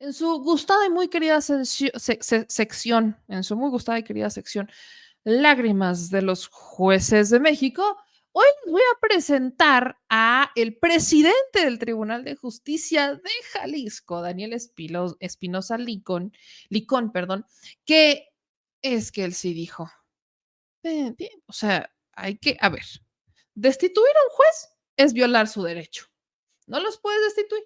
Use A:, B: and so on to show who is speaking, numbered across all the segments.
A: en su gustada y muy querida sección, en su muy gustada y querida sección, Lágrimas de los Jueces de México, hoy les voy a presentar a el presidente del Tribunal de Justicia de Jalisco, Daniel Espinosa Licón, perdón, que es que él sí dijo, o sea, hay que, a ver, destituir a un juez es violar su derecho. No los puedes destituir.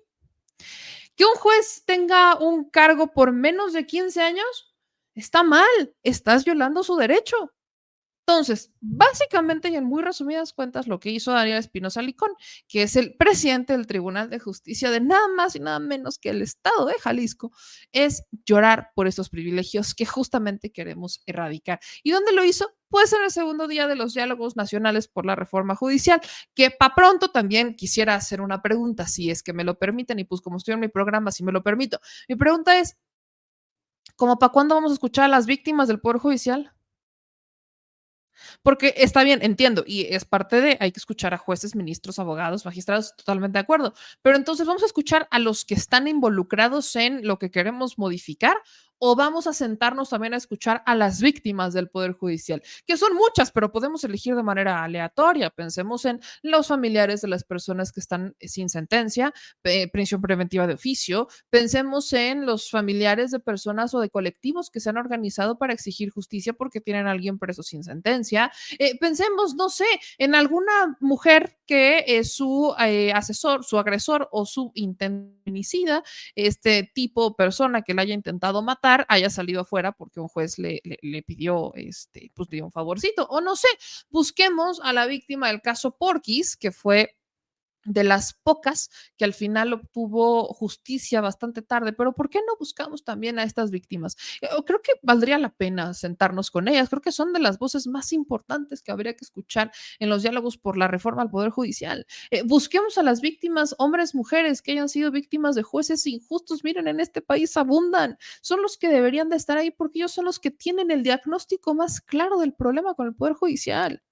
A: Que un juez tenga un cargo por menos de 15 años está mal, estás violando su derecho. Entonces, básicamente y en muy resumidas cuentas, lo que hizo Daniel Espinosa Licón, que es el presidente del Tribunal de Justicia de nada más y nada menos que el Estado de Jalisco, es llorar por estos privilegios que justamente queremos erradicar. ¿Y dónde lo hizo? Pues en el segundo día de los diálogos nacionales por la reforma judicial, que para pronto también quisiera hacer una pregunta, si es que me lo permiten, y pues como estoy en mi programa, si me lo permito. Mi pregunta es, ¿cómo para cuándo vamos a escuchar a las víctimas del Poder Judicial? Porque está bien, entiendo, y es parte de, hay que escuchar a jueces, ministros, abogados, magistrados, totalmente de acuerdo. Pero entonces, ¿vamos a escuchar a los que están involucrados en lo que queremos modificar? ¿O vamos a sentarnos también a escuchar a las víctimas del Poder Judicial? Que son muchas, pero podemos elegir de manera aleatoria. Pensemos en los familiares de las personas que están sin sentencia, prisión preventiva de oficio. Pensemos en los familiares de personas o de colectivos que se han organizado para exigir justicia porque tienen a alguien preso sin sentencia. Pensemos, no sé, en alguna mujer que su asesor, su agresor o su intiminicida, este tipo persona que la haya intentado matar, haya salido afuera porque un juez le pidió, pues, le dio un favorcito. O no sé, busquemos a la víctima del caso Porquis, que fue de las pocas que al final obtuvo justicia bastante tarde, pero ¿por qué no buscamos también a estas víctimas? Creo que valdría la pena sentarnos con ellas, creo que son de las voces más importantes que habría que escuchar en los diálogos por la reforma al Poder Judicial. Busquemos a las víctimas, hombres, mujeres, que hayan sido víctimas de jueces injustos, miren, en este país abundan, son los que deberían de estar ahí porque ellos son los que tienen el diagnóstico más claro del problema con el Poder Judicial.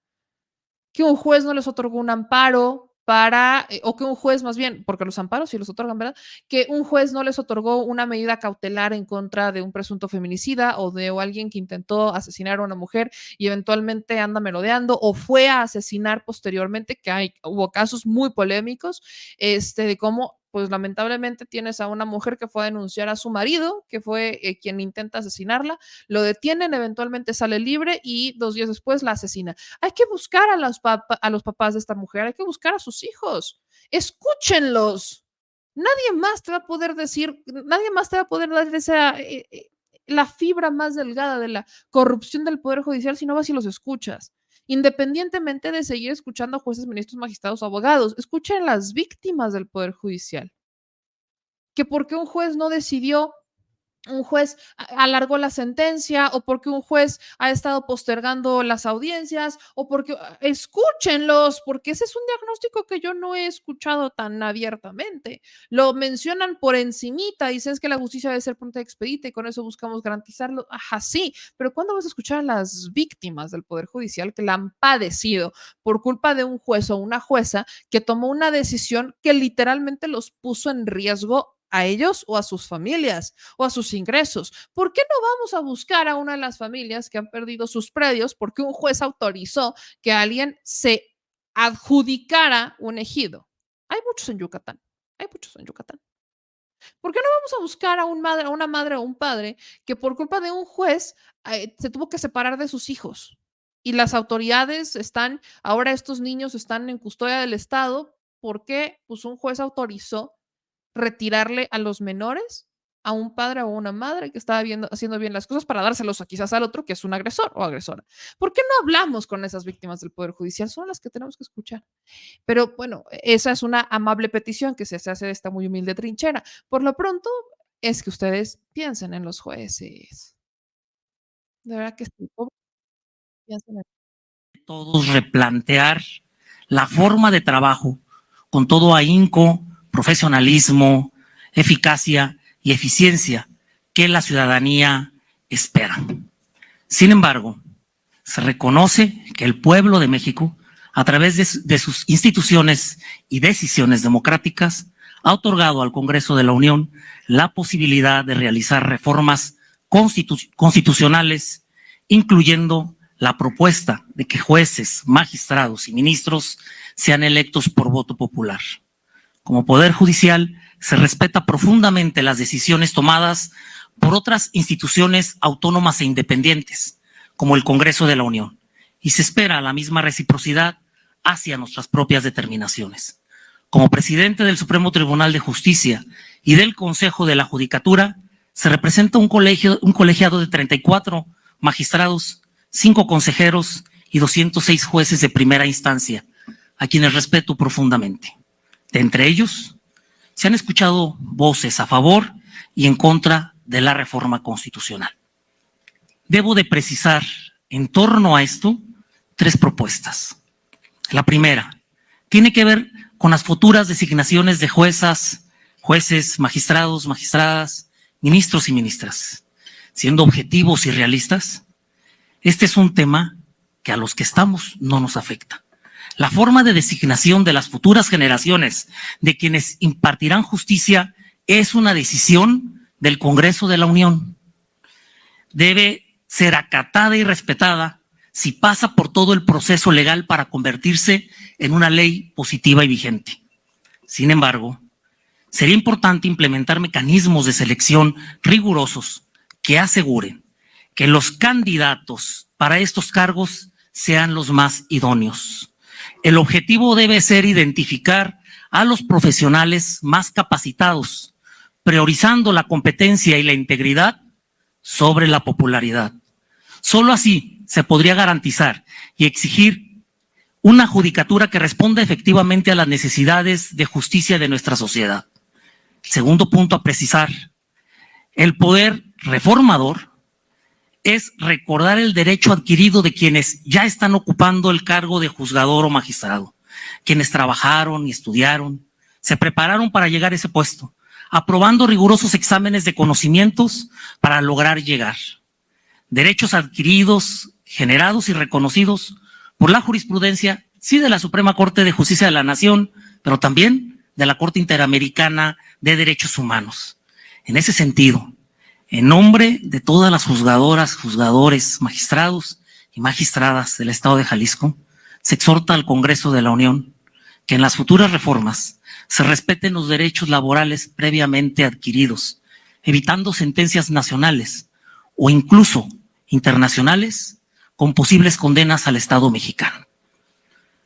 A: Que un juez no les otorgó un amparo para, o que un juez más bien, porque los amparos sí los otorgan, ¿verdad? Que un juez no les otorgó una medida cautelar en contra de un presunto feminicida o de alguien que intentó asesinar a una mujer y eventualmente anda merodeando o fue a asesinar posteriormente, que hubo casos muy polémicos, de cómo pues lamentablemente tienes a una mujer que fue a denunciar a su marido, que fue quien intenta asesinarla, lo detienen, eventualmente sale libre y 2 días después la asesina. Hay que buscar a los papás de esta mujer, hay que buscar a sus hijos, escúchenlos. Nadie más te va a poder decir, nadie más te va a poder dar esa, la fibra más delgada de la corrupción del Poder Judicial si no vas y los escuchas. Independientemente de seguir escuchando a jueces, ministros, magistrados, abogados, escuchen a las víctimas del Poder Judicial. Que porque un juez no decidió, un juez alargó la sentencia o porque un juez ha estado postergando las audiencias o porque escúchenlos, porque ese es un diagnóstico que yo no he escuchado tan abiertamente. Lo mencionan por encimita, dicen es que la justicia debe ser pronta y expedita y con eso buscamos garantizarlo. Ajá, sí, pero ¿cuándo vas a escuchar a las víctimas del Poder Judicial que la han padecido por culpa de un juez o una jueza que tomó una decisión que literalmente los puso en riesgo a ellos o a sus familias o a sus ingresos? ¿Por qué no vamos a buscar a una de las familias que han perdido sus predios porque un juez autorizó que alguien se adjudicara un ejido? Hay muchos en Yucatán, hay muchos en Yucatán. ¿Por qué no vamos a buscar a una madre o un padre que por culpa de un juez se tuvo que separar de sus hijos? Y las autoridades están, ahora estos niños están en custodia del Estado porque pues un juez autorizó retirarle a los menores a un padre o una madre que estaba haciendo bien las cosas para dárselos a quizás al otro que es un agresor o agresora. ¿Por qué no hablamos con esas víctimas del Poder Judicial? Son las que tenemos que escuchar. Pero bueno, esa es una amable petición que se hace de esta muy humilde trinchera. Por lo pronto, es que ustedes piensen en los jueces. De verdad que sí, piensen en...
B: Todos replantear la forma de trabajo con todo ahínco, profesionalismo, eficacia y eficiencia que la ciudadanía espera. Sin embargo, se reconoce que el pueblo de México, a través de sus instituciones y decisiones democráticas, ha otorgado al Congreso de la Unión la posibilidad de realizar reformas constitucionales, incluyendo la propuesta de que jueces, magistrados y ministros sean electos por voto popular. Como Poder Judicial, se respeta profundamente las decisiones tomadas por otras instituciones autónomas e independientes, como el Congreso de la Unión, y se espera la misma reciprocidad hacia nuestras propias determinaciones. Como presidente del Supremo Tribunal de Justicia y del Consejo de la Judicatura, se representa un colegiado de 34 magistrados, 5 consejeros y 206 jueces de primera instancia, a quienes respeto profundamente. De entre ellos, se han escuchado voces a favor y en contra de la reforma constitucional. Debo de precisar en torno a esto 3 propuestas. La primera tiene que ver con las futuras designaciones de juezas, jueces, magistrados, magistradas, ministros y ministras. Siendo objetivos y realistas, este es un tema que a los que estamos no nos afecta. La forma de designación de las futuras generaciones de quienes impartirán justicia es una decisión del Congreso de la Unión. Debe ser acatada y respetada si pasa por todo el proceso legal para convertirse en una ley positiva y vigente. Sin embargo, sería importante implementar mecanismos de selección rigurosos que aseguren que los candidatos para estos cargos sean los más idóneos. El objetivo debe ser identificar a los profesionales más capacitados, priorizando la competencia y la integridad sobre la popularidad. Solo así se podría garantizar y exigir una judicatura que responda efectivamente a las necesidades de justicia de nuestra sociedad. Segundo punto a precisar: el poder reformador es recordar el derecho adquirido de quienes ya están ocupando el cargo de juzgador o magistrado, quienes trabajaron y estudiaron, se prepararon para llegar a ese puesto, aprobando rigurosos exámenes de conocimientos para lograr llegar. Derechos adquiridos, generados y reconocidos por la jurisprudencia, sí, de la Suprema Corte de Justicia de la Nación, pero también de la Corte Interamericana de Derechos Humanos. En ese sentido, en nombre de todas las juzgadoras, juzgadores, magistrados y magistradas del Estado de Jalisco, se exhorta al Congreso de la Unión que en las futuras reformas se respeten los derechos laborales previamente adquiridos, evitando sentencias nacionales o incluso internacionales con posibles condenas al Estado mexicano.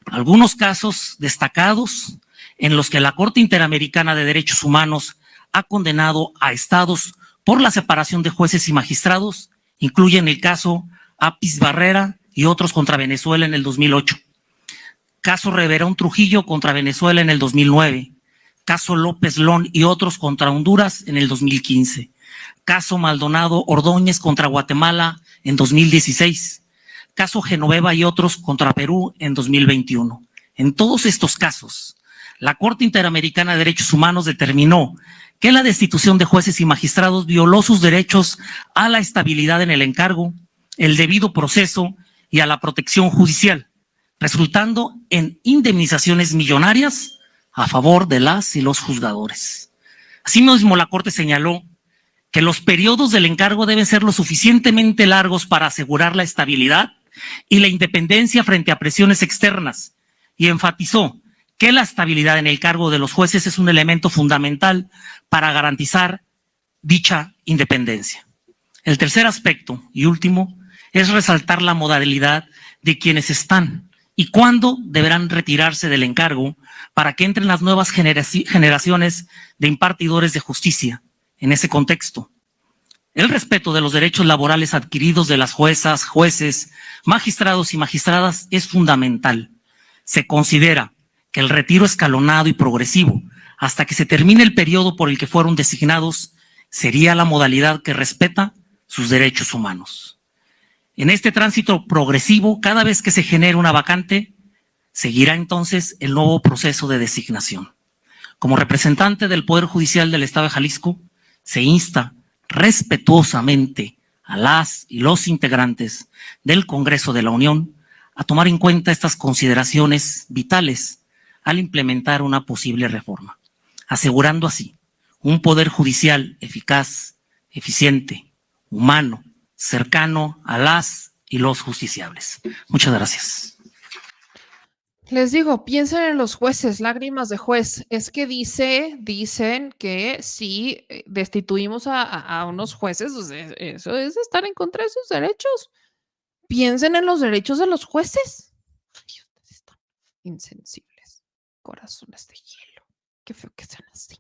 B: Algunos casos destacados en los que la Corte Interamericana de Derechos Humanos ha condenado a estados por la separación de jueces y magistrados incluyen el caso Apis Barrera y otros contra Venezuela en el 2008, caso Reverón Trujillo contra Venezuela en el 2009, caso López Lón y otros contra Honduras en el 2015, caso Maldonado Ordóñez contra Guatemala en 2016, caso Genoveva y otros contra Perú en 2021. En todos estos casos, la Corte Interamericana de Derechos Humanos determinó que la destitución de jueces y magistrados violó sus derechos a la estabilidad en el encargo, el debido proceso y a la protección judicial, resultando en indemnizaciones millonarias a favor de las y los juzgadores. Asimismo, la Corte señaló que los periodos del encargo deben ser lo suficientemente largos para asegurar la estabilidad y la independencia frente a presiones externas, y enfatizó que la estabilidad en el cargo de los jueces es un elemento fundamental para garantizar dicha independencia. El tercer aspecto y último es resaltar la modalidad de quienes están y cuándo deberán retirarse del encargo para que entren las nuevas generaciones de impartidores de justicia. En ese contexto, el respeto de los derechos laborales adquiridos de las juezas, jueces, magistrados y magistradas es fundamental. Se considera que el retiro escalonado y progresivo hasta que se termine el periodo por el que fueron designados sería la modalidad que respeta sus derechos humanos. En este tránsito progresivo, cada vez que se genere una vacante, seguirá entonces el nuevo proceso de designación. Como representante del Poder Judicial del Estado de Jalisco, se insta respetuosamente a las y los integrantes del Congreso de la Unión a tomar en cuenta estas consideraciones vitales al implementar una posible reforma. asegurando así un poder judicial eficaz, eficiente, humano, cercano a las y los justiciables. Muchas gracias.
A: Les digo, piensen en los jueces, lágrimas de juez. Es que dicen que si destituimos a unos jueces, pues eso es estar en contra de sus derechos. Piensen en los derechos de los jueces. Ay, ustedes están insensibles, corazones de hielo. Qué feo que sean así.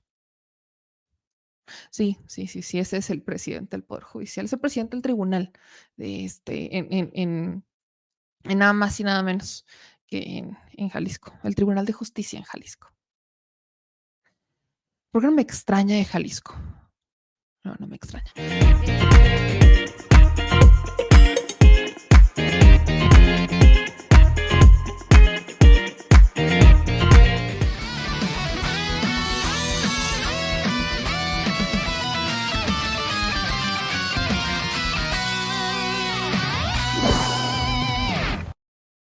A: Sí, ese es el presidente del Poder Judicial, es el presidente del tribunal, en nada más y nada menos que en Jalisco, el Tribunal de Justicia en Jalisco. ¿Por qué no me extraña de Jalisco? No, no me extraña.